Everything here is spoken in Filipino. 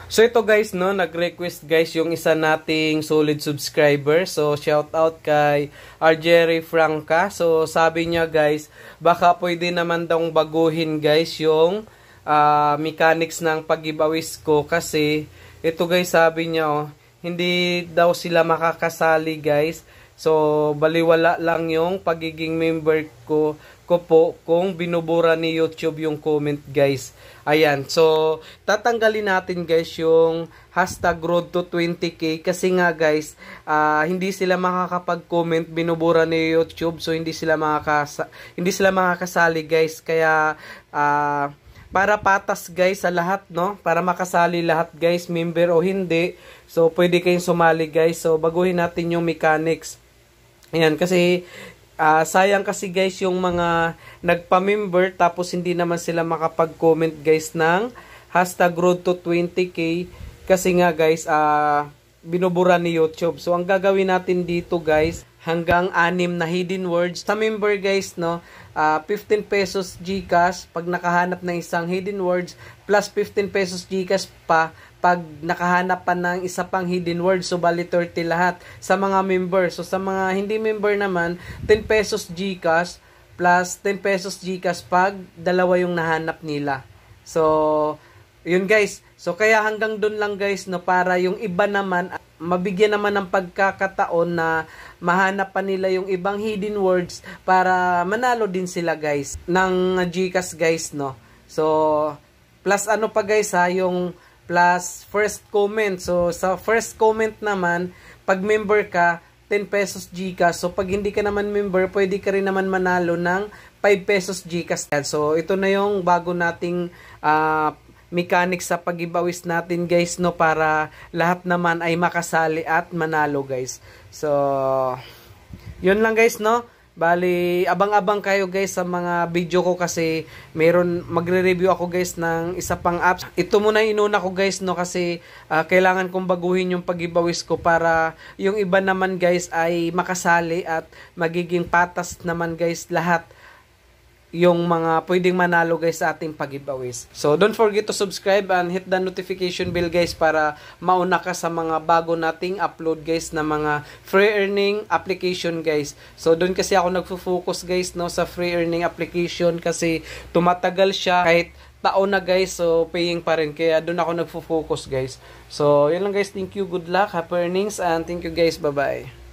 So ito guys, no, nag-request guys yung isa nating solid subscriber. So shout out kay Jerry Franca. So sabi niya guys, baka pwede naman daw baguhin guys yung mechanics ng pag-giveaways ko kasi ito guys, sabi niya hindi daw sila makakasali guys. So baliwala lang yung pagiging member ko po kung binubura ni YouTube yung comment guys. Ayan, so tatanggalin natin guys yung hashtag road to 20k kasi nga guys, hindi sila makakapag-comment, binubura ni YouTube, so hindi sila makakasali guys. Kaya para patas guys sa lahat, no, para makasali lahat guys, member o hindi, so pwede kayong sumali guys. So baguhin natin yung mechanics. Ayan, kasi sayang kasi guys yung mga nagpa-member tapos hindi naman sila makapag-comment guys ng hashtag road to 20k kasi nga guys binubura ni YouTube. So ang gagawin natin dito guys, hanggang 6 na hidden words sa member guys, no, 15 pesos GCash pag nakahanap ng isang hidden words, plus 15 pesos GCash pa pag nakahanap pa ng isa pang hidden words. So bali 30 lahat sa mga member. So sa mga hindi member naman, 10 pesos GCash plus 10 pesos GCash pag dalawa yung nahanap nila. So yun guys. So kaya hanggang dun lang guys, no, para yung iba naman mabigyan naman ng pagkakataon na mahanap pa nila yung ibang hidden words para manalo din sila guys ng GCash guys, no. So plus ano pa guys yung plus first comment. So sa first comment naman, pag member ka, 10 pesos GCash. So pag hindi ka naman member, pwede ka rin naman manalo ng 5 pesos GCash. So ito na yung bago nating mechanics sa pag-giveaways natin guys, no, para lahat naman ay makasali at manalo guys. So yun lang guys, no. Bali, abang-abang kayo guys sa mga video ko kasi magre-review ako guys ng isa pang apps. Ito muna inuna ko guys, no, kasi kailangan kong baguhin yung pag-giveaways ko para yung iba naman guys ay makasali at magiging patas naman guys lahat yung mga pwedeng manalo guys sa ating pag-giveaways. So don't forget to subscribe and hit the notification bell guys para mauna ka sa mga bago nating upload guys na mga free earning application guys. So doon kasi ako nagfo-focus guys, no, sa free earning application kasi tumatagal siya kahit taon na guys, so paying pa rin, kaya doon ako nagfo-focus guys. So yun lang guys, thank you, good luck, happy earnings, and thank you guys, bye bye.